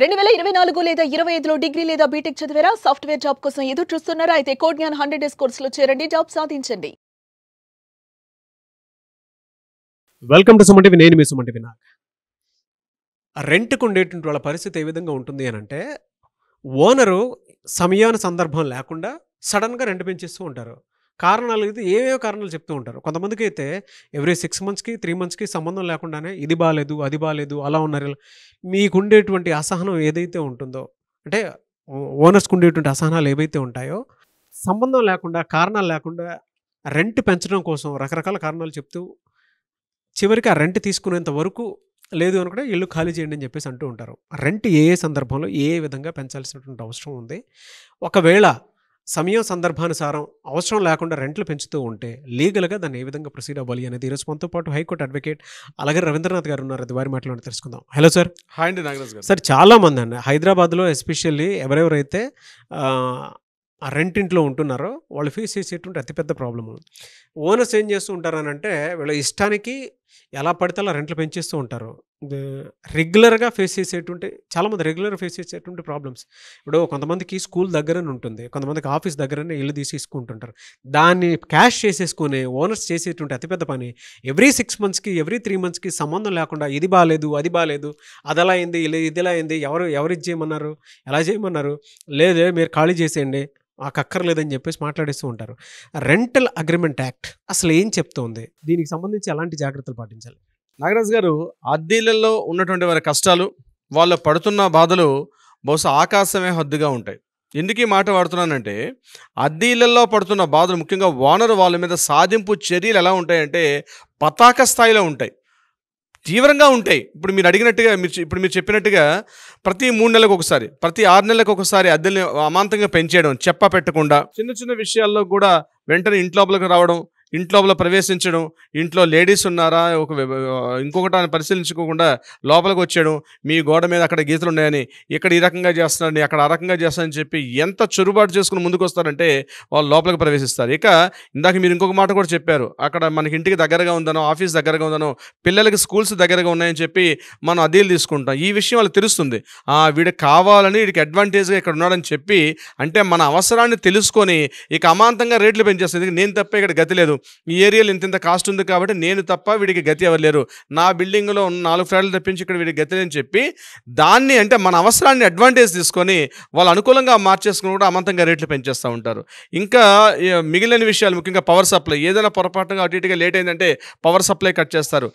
2024 లేదా 25లో డిగ్రీ లేదా బీటెక్ చదివారా? సాఫ్ట్వేర్ జాబ్ కోసం ఎదురు చూస్తున్నారా? అయితే కోడ్ జ్ఞాన్ 100 డేస్ కోర్సులో చేరండి, జాబ్ సాధించండి. Welcome to Suman TV. నేను మీ సుమన్ టీవీ. రెంట్కు ఉండేటువంటి వాళ్ళ పరిస్థితి ఏ విధంగా ఉంటుంది అని అంటే, ఓనరు సందర్భం లేకుండా సడన్గా రెంట్ పెంచేస్తూ ఉంటారు. కారణాలు అయితే ఏవేవో కారణాలు చెప్తూ ఉంటారు. కొంతమందికి అయితే ఎవ్రీ 6 మంత్స్కి 3 మంత్స్కి సంబంధం లేకుండానే ఇది బాలేదు, అది బాలేదు, అలా ఉన్నారు. మీకుండేటువంటి అసహనం ఏదైతే ఉంటుందో, అంటే ఓనర్స్కి ఉండేటువంటి అసహనాలు ఏవైతే ఉంటాయో, సంబంధం లేకుండా కారణాలు లేకుండా రెంట్ పెంచడం కోసం రకరకాల కారణాలు చెప్తూ చివరికి ఆ రెంట్ తీసుకునేంత వరకు లేదు అని కూడా ఇల్లు ఖాళీ చేయండి అని చెప్పేసి అంటూ ఉంటారు. రెంట్ ఏ సందర్భంలో ఏ విధంగా పెంచాల్సినటువంటి అవసరం ఉంది, ఒకవేళ సందర్భానుసారం అవసరం లేకుండా రెంట్లు పెంచుతూ ఉంటే లీగల్గా దాన్ని ఏ విధంగా ప్రొసీడ్ అవ్వాలి అనేది ఈరోజు మనతో పాటు హైకోర్టు అడ్వకేట్ అలాగే రవీంద్రనాథ్ గారు ఉన్నారు. అది వారి మాటలో తెలుసుకుందాం. Hello sir. హాయ్ అండి నాగరాజ్ గారు. సార్, చాలామంది అండి హైదరాబాద్లో ఎస్పెషల్లీ ఎవరెవరైతే ఆ రెంట్ ఇంట్లో ఉంటున్నారో వాళ్ళు ఫేస్ చేసేటువంటి అతిపెద్ద ప్రాబ్లము, ఓనర్స్ ఏం చేస్తూ ఉంటారనంటే వీళ్ళ ఇష్టానికి ఎలా పడితే అలా రెంట్లు పెంచేస్తూ ఉంటారు. రెగ్యులర్గా ఫేస్ చేసేటువంటి చాలామంది రెగ్యులర్గా ఫేస్ చేసేటువంటి ప్రాబ్లమ్స్. ఇప్పుడు కొంతమందికి స్కూల్ దగ్గరనే ఉంటుంది, కొంతమందికి ఆఫీస్ దగ్గరనే ఇల్లు తీసేసుకుంటుంటారు. దాన్ని క్యాష్ చేసేసుకుని ఓనర్స్ చేసేటువంటి అతిపెద్ద పని ఎవ్రీ 6 మంత్స్కి ఎవ్రీ 3 మంత్స్కి సంబంధం లేకుండా ఇది బాగాలేదు, అది బాగాలేదు, అది అలా అయింది, ఇది ఇలా అయింది, ఎవరు ఇది చేయమన్నారు, ఎలా చేయమన్నారు, లేదే మీరు ఖాళీ చేసేయండి, మాకు అక్కర్లేదని చెప్పేసి మాట్లాడేస్తూ ఉంటారు. రెంటల్ అగ్రిమెంట్ యాక్ట్ అసలు ఏం చెప్తోంది, దీనికి సంబంధించి ఎలాంటి జాగ్రత్తలు పాటించాలి? నాగరాజ్ గారు, అద్దెలలో ఉన్నటువంటి వారి కష్టాలు, వాళ్ళు పడుతున్న బాధలు బహుశా ఆకాశమే హద్దుగా ఉంటాయి. ఎందుకు ఈ మాట వాడుతున్నానంటే, అద్దెలలో పడుతున్న బాధలు ముఖ్యంగా ఓనర్ వాళ్ళ మీద సాధింపు చర్యలు ఎలా ఉంటాయంటే పతాక స్థాయిలో ఉంటాయి, తీవ్రంగా ఉంటాయి. ఇప్పుడు మీరు అడిగినట్టుగా మీరు చెప్పినట్టుగా ప్రతి 3 నెలలకు ఒకసారి, ప్రతి 6 నెలలకు ఒకసారి అద్దెల్ని అమాంతంగా పెంచేయడం, చెప్ప పెట్టకుండా చిన్న చిన్న విషయాల్లో కూడా వెంటనే ఇంట్లోపలికి రావడం, ఇంట్లోపల ప్రవేశించడం, ఇంట్లో లేడీస్ ఉన్నారా ఇంకొకటి పరిశీలించుకోకుండా లోపలికి వచ్చేయడం, మీ గోడ మీద అక్కడ గీతలు ఉన్నాయని, ఇక్కడ ఈ రకంగా చేస్తున్నారని, అక్కడ ఆ రకంగా చేస్తారని చెప్పి ఎంత చొరుబాటు చేసుకుని ముందుకు వస్తారంటే వాళ్ళు లోపలికి ప్రవేశిస్తారు. ఇక ఇందాక మీరు ఇంకొక మాట కూడా చెప్పారు, అక్కడ మనకి ఇంటికి దగ్గరగా ఉందనో, ఆఫీస్ దగ్గరగా ఉందనో, పిల్లలకి స్కూల్స్ దగ్గరగా ఉన్నాయని చెప్పి మనం అద్దెలు తీసుకుంటాం. ఈ విషయం వాళ్ళకి తెలుస్తుంది, వీడికి కావాలని, వీడికి అడ్వాంటేజ్గా ఇక్కడ ఉన్నాడని చెప్పి, అంటే మన అవసరాన్ని తెలుసుకొని ఇక అమాంతంగా రేట్లు పెంచేస్తుంది. నేను తప్ప ఇక్కడ గతి లేదు, ఈ ఏరియాలో ఇంత కాస్ట్ ఉంది కాబట్టి నేను తప్ప వీడికి గతి ఎవరు లేరు, నా బిల్డింగ్లో 4 ఫ్లాట్లు తప్పించి ఇక్కడ వీడికి గతి లేని చెప్పి దాన్ని, అంటే మన అవసరాన్ని అడ్వాంటేజ్ తీసుకొని వాళ్ళు అనుకూలంగా మార్చేసుకుని కూడా అమంతంగా రేట్లు పెంచేస్తూ ఉంటారు. ఇంకా మిగిలిన విషయాలు, ముఖ్యంగా పవర్ సప్లై, ఏదైనా పొరపాటుగా అటు ఇటుగా లేట్ అయిందంటే పవర్ సప్లై కట్ చేస్తారు.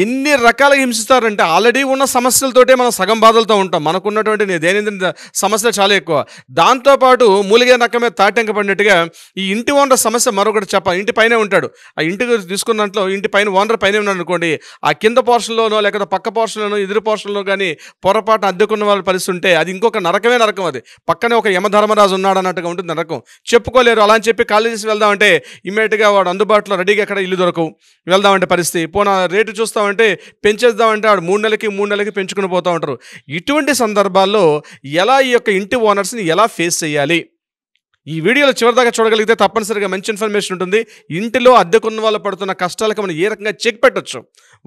ఎన్ని రకాలుగా హింసిస్తారంటే ఆల్రెడీ ఉన్న సమస్యలతోటే మనం సగం బాధలతో ఉంటాం, మనకున్నటువంటి దైనందిన సమస్యలు చాలా ఎక్కువ. దాంతోపాటు మూలిగే నక్క మీద తాటంక పడినట్టుగా ఈ ఇంటి ఓనర్ సమస్య మరొకటి చెప్పాలి. ఇంటి పైన ఉంటాడు, ఆ ఇంటికి తీసుకున్న దాంట్లో ఇంటి పైన ఓనర్ పైన ఉన్నాడు అనుకోండి, ఆ కింద పోర్షన్లోనో లేకపోతే పక్క పోర్షన్లోనో ఎదురు పోర్షన్లో కానీ పొరపాటు అద్దెకున్న వాళ్ళ పరిస్థితి ఉంటే అది ఇంకొక నరకమే నరకం. అది పక్కనే ఒక యమధర్మరాజు ఉన్నాడు అన్నట్టుగా ఉంటుంది నరకం. చెప్పుకోలేరు. అలా అని చెప్పి కాలేజెస్ వెళ్దామంటే ఇమ్మీడియట్గా వాడు అందుబాటులో రెడీగా ఎక్కడ ఇల్లు దొరకవు, వెళ్దామంటే పరిస్థితి పోనా రేటు చూస్తామంటే పెంచేద్దామంటే వాడు 3 నెలలకి పెంచుకుని పోతూ ఉంటారు. ఇటువంటి సందర్భాల్లో ఎలా ఈ యొక్క ఇంటి ఓనర్స్ని ఎలా ఫేస్ చేయాలి, ఈ వీడియోలో చివరిదాకా చూడగలిగితే తప్పనిసరిగా మంచి ఇన్ఫర్మేషన్ ఉంటుంది. ఇంటిలో అద్దెకున్న వాళ్ళు పడుతున్న కష్టాలకు మనం ఏ రకంగా చెక్ పెట్టచ్చు,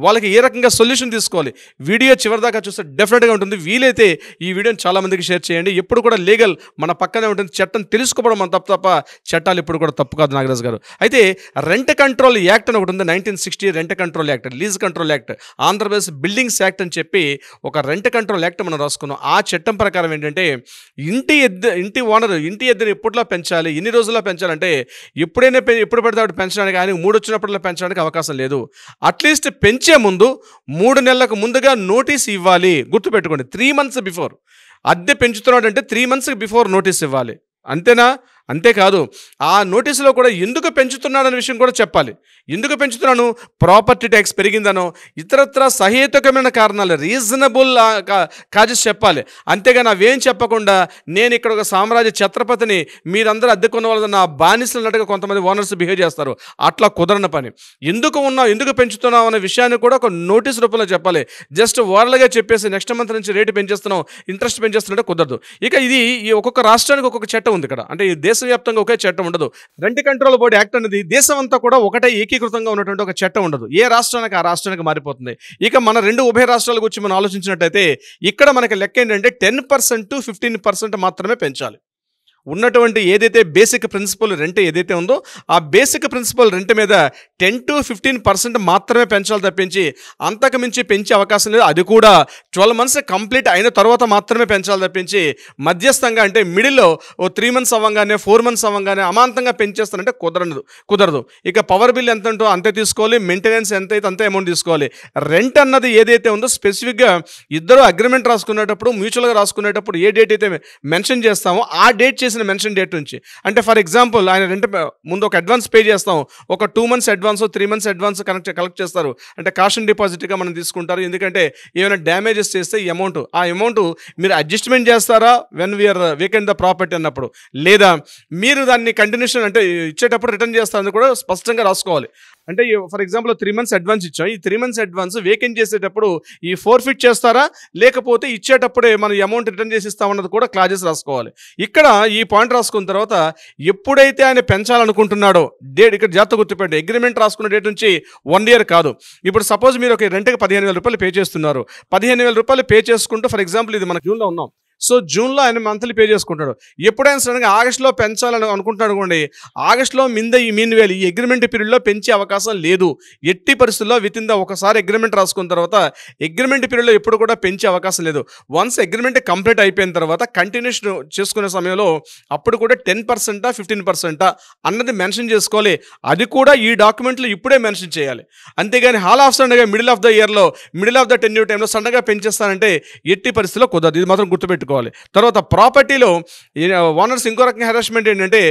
వాళ్ళకి ఏ రకంగా సొల్యూషన్ తీసుకోవాలి, వీడియో చివరిదాకా చూస్తే డెఫినెట్గా ఉంటుంది. వీలైతే ఈ వీడియోని చాలామందికి షేర్ చేయండి. ఎప్పుడు కూడా లీగల్ మన పక్కనే ఉంటుంది, చట్టం తెలుసుకోవడం మన తప్ప చట్టాలు ఎప్పుడు కూడా తప్పు కాదు నాగరాజ్ గారు. అయితే రెంట్ కంట్రోల్ యాక్ట్ అని ఒకటి ఉంది, 1960 rent control act, lease control act, Andhra Pradesh buildings act అని చెప్పి ఒక రెంట్ కంట్రోల్ యాక్ట్ మనం రాసుకున్నాం. ఆ చట్టం ప్రకారం ఏంటంటే ఇంటి ఓనర్ ఇంటి ఎద్దుని ఎప్పట్లో పెంచాలి, ఎన్ని రోజుల్లో పెంచాలంటే ఎప్పుడు పడితే అప్పుడు పెంచడానికి, ఆయనకు 3 వచ్చినప్పుడల్లా పెంచడానికి అవకాశం లేదు. అట్లీస్ట్ పెంచే ముందు 3 నెలలకు ముందుగా నోటీస్ ఇవ్వాలి. గుర్తుపెట్టుకోండి, 3 మంత్స్ బిఫోర్. అద్దె పెంచుతున్నాడంటే 3 మంత్స్ బిఫోర్ నోటీస్ ఇవ్వాలి. అంతేనా? అంతేకాదు, ఆ నోటీసులో కూడా ఎందుకు పెంచుతున్నాడనే విషయం కూడా చెప్పాలి. ఎందుకు పెంచుతున్నాను, ప్రాపర్టీ ట్యాక్స్ పెరిగిందనో ఇతరత్ర సహేతుకమైన కారణాలు, రీజనబుల్ కాజెస్ చెప్పాలి. అంతేగాని అవేం చెప్పకుండా నేను ఇక్కడ ఒక సామ్రాజ్య ఛత్రపతిని, మీరందరూ అద్దెకున్న వాళ్ళు నా బానిసలు అన్నట్టుగా కొంతమంది ఓనర్స్ బిహేవ్ చేస్తారు. అట్లా కుదరని పని. ఎందుకు పెంచుతున్నావు అనే విషయాన్ని కూడా ఒక నోటీస్ రూపంలో చెప్పాలి. జస్ట్ ఓవర్గా చెప్పేసి నెక్స్ట్ మంత్ నుంచి రేటు పెంచేస్తున్నాం, ఇంట్రెస్ట్ పెంచేస్తున్నట్టు కుదరదు. ఇక ఇది ఒక్కొక్క రాష్ట్రానికి ఒక్కొక్క చట్టం ఉంది ఇక్కడ, అంటే ఈ దేశ దేశవ్యాప్తంగా ఒకే చట్టం ఉండదు. రెంట్ కంట్రోల్ బోర్డు యాక్ట్ అనేది దేశం అంతా కూడా ఒకటే ఏకీకృతంగా ఉన్నటువంటి ఒక చట్టం ఉండదు. ఏ రాష్ట్రానికి ఆ రాష్ట్రానికి మారిపోతుంది. ఇక మన రెండు ఉభయ రాష్ట్రాల గురించి మనం ఆలోచించినట్టయితే ఇక్కడ మనకి లెక్క ఏంటంటే 10% to 15% మాత్రమే పెంచాలి. ఉన్నటువంటి ఏదైతే బేసిక్ ప్రిన్సిపల్ రెంట్ ఏదైతే ఉందో ఆ బేసిక్ ప్రిన్సిపల్ రెంట్ మీద 10 to 15% మాత్రమే పెంచాలి తప్పించి అంతకు మించి పెంచే అవకాశం లేదు. అది కూడా 12 months కంప్లీట్ అయిన తర్వాత మాత్రమే పెంచాలి తప్పించి మధ్యస్థంగా అంటే మిడిల్లో 3 months అవ్వగానే 4 months అవ్వగానే అమాంతంగా పెంచేస్తారంటే కుదరదు. ఇక పవర్ బిల్ ఎంత ఉంటో అంతే తీసుకోవాలి, మెయింటెనెన్స్ ఎంత అయితే అంతే అమౌంట్ తీసుకోవాలి. రెంట్ అన్నది ఏదైతే ఉందో స్పెసిఫిక్గా ఇద్దరు అగ్రిమెంట్ రాసుకునేటప్పుడు మ్యూచువల్గా రాసుకునేటప్పుడు ఏ డేట్ అయితే మెన్షన్ చేస్తామో ఆ డేట్ చేసిన మెన్షన్ డేట్ నుంచి అంటే ఫర్ ఎగ్జాంపుల్ ఆయన రెంట్ ముందు ఒక అడ్వాన్స్ పే చేస్తాం, ఒక 2 months advance 3 months advance collect చేస్తారు. అంటే కాషన్ డిపాజిట్గా మనం తీసుకుంటారు. ఎందుకంటే ఏమైనా డ్యామేజెస్ చేస్తే ఈ అమౌంట్ మీరు అడ్జస్ట్మెంట్ చేస్తారా when we are vacant the property అన్నప్పుడు, లేదా మీరు దాన్ని కంటిన్యూషన్ అంటే ఇచ్చేటప్పుడు రిటర్న్ చేస్తారని కూడా స్పష్టంగా రాసుకోవాలి. అంటే ఫర్ ఎగ్జాంపుల్ 3 months అడ్వాన్స్ ఇచ్చాం, ఈ 3 months అడ్వాన్స్ వేకెంట్ చేసేటప్పుడు ఈ ఫోర్ఫిట్ చేస్తారా లేకపోతే ఇచ్చేటప్పుడే మనం అమౌంట్ రిటర్న్ చేసి ఇస్తామన్నది కూడా క్లాజెస్ రాసుకోవాలి. ఇక్కడ ఈ పాయింట్ రాసుకున్న తర్వాత ఎప్పుడైతే ఆయన పెంచాలనుకుంటున్నాడో డేట్ ఇక్కడ జాగ్రత్త గుర్తుపెట్టి అగ్రిమెంట్ రాసుకున్న డేట్ నుంచి 1 year కాదు. ఇప్పుడు సపోజ్ మీరు ఒక రెంట్కి 15,000 రూపాయలు పే చేస్తున్నారు. 15,000 రూపాయలు పే చేసుకుంటూ ఫర్ ఎగ్జాంపుల్ ఇది మన జూన్లో ఉన్నాం. సో జూన్లో ఆయన మంత్లీ పే చేసుకుంటాడు. ఎప్పుడైనా సడన్గా ఆగస్టులో పెంచాలని అనుకుంటున్నాడు అనుకోండి, ఆగస్టులో మీన్ ఈ అగ్రిమెంట్ పీరియడ్లో పెంచే అవకాశం లేదు. ఎట్టి పరిస్థితుల్లో విత్ ఇన్ ద ఒకసారి అగ్రిమెంట్ రాసుకున్న తర్వాత అగ్రిమెంట్ పీరియడ్లో ఎప్పుడు కూడా పెంచే అవకాశం లేదు. వన్స్ అగ్రిమెంట్ కంప్లీట్ అయిపోయిన తర్వాత కంటిన్యూషన్ చేసుకునే సమయంలో అప్పుడు కూడా 10% 15% అన్నది మెన్షన్ చేసుకోవాలి. అది కూడా ఈ డాక్యుమెంట్లో ఇప్పుడే మెన్షన్ చేయాలి. అంతేగాని హాల్ ఆఫ్ సడన్గా మిడిల్ ఆఫ్ ద ఇయర్లో మిడిల్ ఆఫ్ ద టెన్యూర్ టైంలో సడన్గా పెంచేస్తానంటే ఎట్టి పరిస్థితిలో కుదరదు. ఇది మాత్రం గుర్తుపెట్టుకోవాలి. తర్వాత ప్రాపర్టీలో ఓనర్స్ ఇంకో రకంగా హెరాస్మెంట్ ఏంటంటే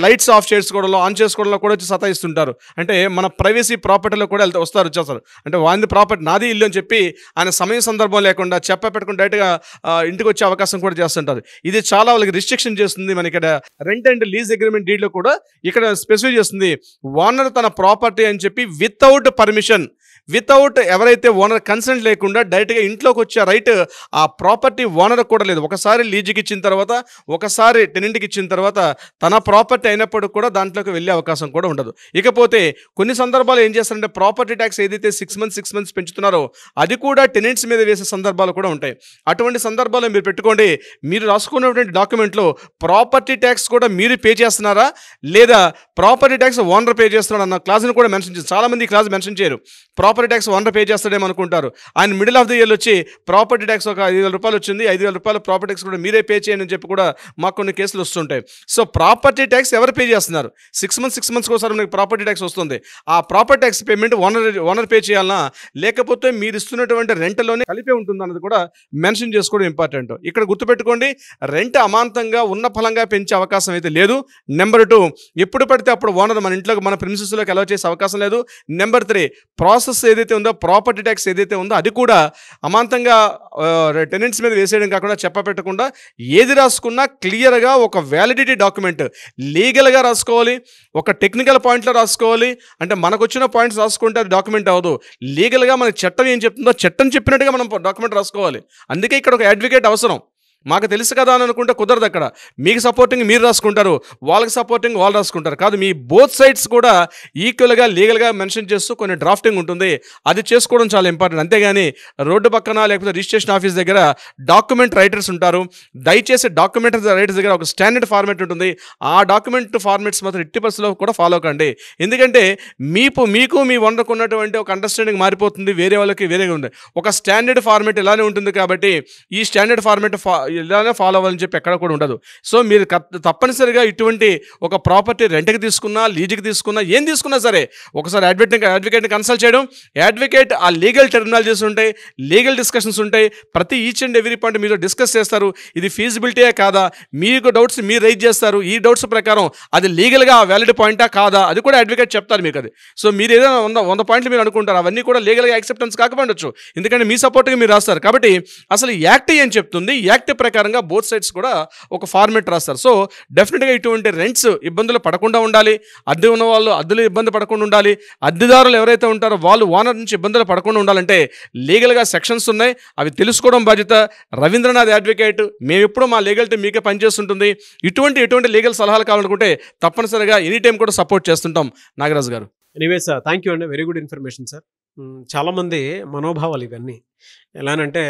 లైట్స్ ఆఫ్ చేసుకోవడంలో ఆన్ చేసుకోవడంలో కూడా వచ్చి సతాయిస్తుంటారు. అంటే మన ప్రైవసీ ప్రాపర్టీలో కూడా వచ్చేస్తారు. అంటే వాంది ప్రాపర్టీ నాది ఇల్లు అని చెప్పి ఆయన సమయం సందర్భం లేకుండా పెట్టకుండా డైరెక్ట్గా ఇంటికి వచ్చే అవకాశం కూడా చేస్తుంటారు. ఇది చాలా వాళ్ళకి రిస్ట్రిక్షన్ చేస్తుంది. మన ఇక్కడ రెంట్ అండ్ లీజ్ అగ్రిమెంట్ డీడ్లో కూడా ఇక్కడ స్పెసిఫై చేస్తుంది ఓనర్ తన ప్రాపర్టీ అని చెప్పి వితౌట్ పర్మిషన్ వితౌట్ ఎవరైతే ఓనర్ కన్సెంట్ లేకుండా డైరెక్ట్గా ఇంట్లోకి వచ్చే రైట్ ఆ ప్రాపర్టీ ఓనర్ కూడా లేదు. ఒకసారి లీజుకి ఇచ్చిన తర్వాత ఒకసారి టెనెంట్కి ఇచ్చిన తర్వాత తన ప్రాపర్టీ అయినప్పుడు కూడా దాంట్లోకి వెళ్ళే అవకాశం కూడా ఉండదు. ఇకపోతే కొన్ని సందర్భాలు ఏం చేస్తారంటే ప్రాపర్టీ ట్యాక్స్ ఏదైతే 6 months పెంచుతున్నారో అది కూడా టెనెంట్స్ మీద వేసే సందర్భాలు కూడా ఉంటాయి. అటువంటి సందర్భాలు మీరు పెట్టుకోండి. మీరు రాసుకున్నటువంటి డాక్యుమెంట్లో ప్రాపర్టీ ట్యాక్స్ కూడా మీరు పే చేస్తున్నారా లేదా ప్రాపర్టీ ట్యాక్స్ ఓనర్ పే చేస్తున్నాడు అన్న క్లాజ్ని కూడా మెన్షన్ చేస్తారు. చాలామంది ఈ క్లాజ్ మెన్షన్ చేయరు. ప్రాపర్టీ ట్యాక్స్ ఓనర్ పే చేస్తాడేమో అనుకుంటారు. ఆయన మిడిల్ ఆఫ్ ద ఇయర్ వచ్చి ప్రాపర్టీ ట్యాక్స్ ఒక 5,000 రూపాయలు వచ్చింది, 5,000 రూపాయలు ప్రాపర్టీ ట్యాక్స్ కూడా మీరే పే చేయండి అని చెప్పి కూడా మాకు కొన్ని కేసులు వస్తుంటాయి. సో ప్రాపర్టీ ట్యాక్స్ ఎవరు పే చేస్తున్నారు? 6 months ఒకసారి మనకి ప్రాపర్టీ ట్యాక్స్ వస్తుంది. ఆ property tax payment owner pay చేయాలన్నా లేకపోతే మీరు ఇస్తున్నటువంటి రెంట్లోనే కలిపే ఉంటుంది అన్నది కూడా మెన్షన్ చేసుకోవడం ఇంపార్టెంట్. ఇక్కడ గుర్తుపెట్టుకోండి, రెంట్ అమాంతంగా ఉన్న ఫలంగా పెంచే అవకాశం అయితే లేదు. నెంబర్ 2, ఎప్పుడు పడితే అప్పుడు ఓనర్ మన ఇంట్లోకి మన ప్రిమిసెస్లోకి అలౌ చేసే అవకాశం లేదు. నెంబర్ 3, ప్రాసెస్ ఏదైతే ఉందో ప్రాపర్టీ ట్యాక్స్ ఏదైతే ఉందో అది కూడా అమాంతంగా టెనెంట్స్ మీద వేసేయడం కాకుండా చెప్పపెట్టకుండా ఏది రాసుకున్నా క్లియర్గా ఒక వ్యాలిడిటీ డాక్యుమెంట్ లీగల్గా రాసుకోవాలి. ఒక టెక్నికల్ పాయింట్లో రాసుకోవాలి. అంటే మనకు వచ్చిన పాయింట్స్ రాసుకుంటే అది డాక్యుమెంట్ అవ్వదు. లీగల్గా మనకి చట్టం ఏం చెప్తుందో చట్టం చెప్పినట్టుగా మనం డాక్యుమెంట్ రాసుకోవాలి. అందుకే ఇక్కడ ఒక అడ్వకేట్ అవసరం. మాకు తెలుసు కదా అని అనుకుంటే కుదరదు. అక్కడ మీకు సపోర్టింగ్ మీరు రాసుకుంటారు, వాళ్ళకి సపోర్టింగ్ వాళ్ళు రాసుకుంటారు. కాదు, మీ బోత్ సైడ్స్ కూడా ఈక్వల్గా లీగల్గా మెన్షన్ చేస్తూ కొన్ని డ్రాఫ్టింగ్ ఉంటుంది. అది చేసుకోవడం చాలా ఇంపార్టెంట్. అంతేగాని రోడ్డు పక్కన లేకపోతే రిజిస్ట్రేషన్ ఆఫీస్ దగ్గర డాక్యుమెంట్ రైటర్స్ ఉంటారు. దయచేసి డాక్యుమెంట్ రైటర్స్ దగ్గర ఒక స్టాండర్డ్ ఫార్మేట్ ఉంటుంది. ఆ డాక్యుమెంట్ ఫార్మేట్స్ మాత్రం 80% కూడా ఫాలో కండి. ఎందుకంటే మీకు మీ ఓనర్కు ఉన్నటువంటి ఒక అండర్స్టాండింగ్ మారిపోతుంది, వేరే వాళ్ళకి వేరేగా ఉంది. ఒక స్టాండర్డ్ ఫార్మేట్ ఇలానే ఉంటుంది కాబట్టి ఈ స్టాండర్డ్ ఫార్మేట్ ఇలానే ఫాలో అవ్వాలని చెప్పి ఎక్కడ కూడా ఉండదు. సో మీరు తప్పనిసరిగా ఇటువంటి ఒక ప్రాపర్టీ రెంట్కి తీసుకున్నా లీజుకి తీసుకున్నా ఏం తీసుకున్నా సరే ఒకసారి అడ్వకేట్ని కన్సల్ట్ చేయడం. అడ్వకేట్ ఆ లీగల్ టెర్మినాలజీస్ ఉంటాయి, లీగల్ డిస్కషన్స్ ఉంటాయి. ప్రతి ఈచ్ అండ్ ఎవ్రీ పాయింట్ మీరు డిస్కస్ చేస్తారు. ఇది ఫీజిబిలిటీయే కాదా, మీకు డౌట్స్ మీరు రైజ్ చేస్తారు. ఈ డౌట్స్ ప్రకారం అది లీగల్గా వ్యాలిడ్ పాయింటా కాదా అది కూడా అడ్వకేట్ చెప్తారు మీకు. అది సో మీరు ఏదైనా 100 పాయింట్లు మీరు అనుకుంటారు, అవన్నీ కూడా లీగల్గా యాక్సెప్టెన్స్ కాకపోవచ్చు. ఎందుకంటే మీ సపోర్ట్గా మీరు రాస్తారు. కాబట్టి అసలు యాక్ట్ ఏం చెప్తుంది, యాక్ట్ ప్రకారంగా బోత్ సైడ్స్ కూడా ఒక ఫార్మేట్ రాస్తారు. సో డెఫినెట్గా ఇటువంటి రెంట్స్ ఇబ్బందులు పడకుండా ఉండాలి, అద్దె ఉన్న వాళ్ళు అద్దెలు ఇబ్బంది పడకుండా ఉండాలి, అద్దెదారులు ఎవరైతే ఉంటారో వాళ్ళు ఓనర్ నుంచి ఇబ్బందులు పడకుండా ఉండాలంటే లీగల్గా సెక్షన్స్ ఉన్నాయి, అవి తెలుసుకోవడం బాధ్యత. రవీంద్రనాథ్ అడ్వకేట్ మేము ఎప్పుడూ మా లీగల్ టీం మీకే పనిచేస్తుంటుంది. ఎటువంటి లీగల్ సలహాలు కావాలనుకుంటే తప్పనిసరిగా ఎనీ టైం కూడా సపోర్ట్ చేస్తుంటాం నాగరాజు గారు. ఎనీవే సార్, థ్యాంక్ యూ అండి, వెరీ గుడ్ ఇన్ఫర్మేషన్ సార్. చాలామంది మనోభావాలు ఇవన్నీ ఎలానంటే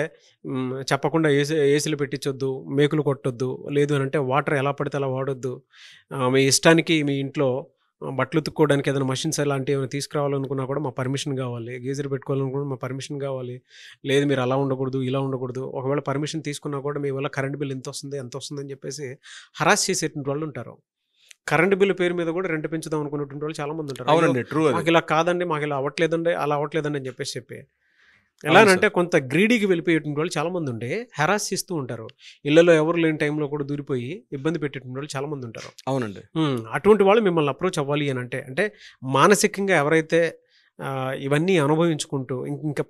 చెప్పకుండా ఏసీలు పెట్టించొద్దు, మేకులు కొట్టొద్దు, లేదు అని అంటే వాటర్ ఎలా పడితే అలా వాడొద్దు, మీ ఇష్టానికి మీ ఇంట్లో బట్టలు ఉతుక్కోవడానికి ఏదైనా మషిన్స్ అలాంటివి ఏమైనా తీసుకురావాలనుకున్నా కూడా మా పర్మిషన్ కావాలి, గీజర్ పెట్టుకోవాలనుకున్నా మా పర్మిషన్ కావాలి, లేదు మీరు అలా ఉండకూడదు ఇలా ఉండకూడదు, ఒకవేళ పర్మిషన్ తీసుకున్నా కూడా మీ వల్ల కరెంట్ బిల్ ఎంత వస్తుంది అని చెప్పేసి హరాస్ చేసేటువంటి వాళ్ళు ఉంటారు. కరెంట్ బిల్లు పేరు మీద కూడా రెంట్ పెంచుదాం అనుకున్నటువంటి వాళ్ళు చాలా మంది ఉంటారు. అవునండి, ట్రూ. మాకు ఇలా కాదండి, మాకు ఇలా అవ్వట్లేదండి, అలా అవ్వట్లేదండి అని చెప్పి ఎలా అంటే కొంత గ్రీడీకి వెళ్ళిపోయేటువంటి వాళ్ళు చాలా మంది ఉంటే హెరాస్ చేస్తూ ఉంటారు. ఇళ్లలో ఎవరు లేని టైంలో కూడా దూరిపోయి ఇబ్బంది పెట్టేటువంటి వాళ్ళు చాలా మంది ఉంటారు. అవునండి. అటువంటి వాళ్ళు మిమ్మల్ని అప్రోచ్ అవ్వాలి అని అంటే మానసికంగా ఎవరైతే ఇవన్నీ అనుభవించుకుంటూ ఇంకా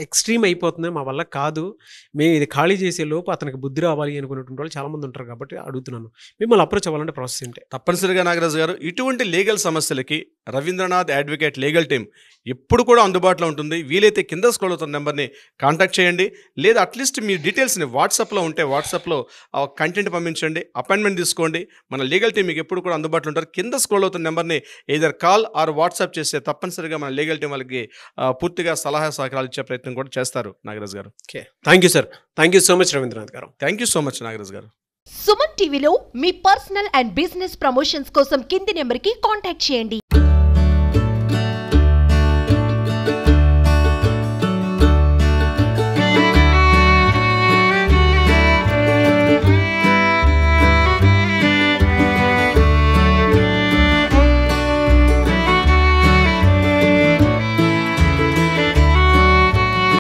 ఎక్స్ట్రీమ్ అయిపోతుంది, మా వల్ల కాదు, మేము ఇది ఖాళీ చేసే లోపు అతనికి బుద్ధి రావాలి అనుకునేటువంటి వాళ్ళు చాలామంది ఉంటారు. కాబట్టి అడుగుతున్నాను, మిమ్మల్ని అప్రోచ్ అవ్వాలంటే ప్రాసెస్ ఏంటి? తప్పనిసరిగా నాగరాజు గారు ఇటువంటి లీగల్ సమస్యలకి రవీంద్రనాథ్ అడ్వకేట్ లీగల్ టీం ఎప్పుడు కూడా అందుబాటులో ఉంటుంది. వీలైతే కింద స్క్రోల్ అవుతున్న నెంబర్ని కాంటాక్ట్ చేయండి, లేదా అట్లీస్ట్ మీ డీటెయిల్స్ని వాట్సాప్లో ఉంటే వాట్సాప్లో కంటెంట్ పంపించండి, అపాయింట్మెంట్ తీసుకోండి. మన లీగల్ టీం మీకు ఎప్పుడు కూడా అందుబాటులో ఉంటారు. కింద స్క్రోల్ అవుతున్న నెంబర్ని ఎయిదర్ కాల్ ఆర్ వాట్సాప్ చేస్తే తప్పనిసరిగా మన లీగల్ టీం వాళ్ళకి పూర్తిగా సలహా సహకారాలు ఇచ్చే ప్రయత్నం కూడా చేస్తారు Nagaraju garu. Okay, thank you sir, thank you so much Ravindranath garu. Thank you so much Nagaraju garu. Suman టీవీలో మీ పర్సనల్ అండ్ బిజినెస్ ప్రమోషన్స్ కోసం కింది నెంబర్కి కాంటాక్ట్ చేయండి.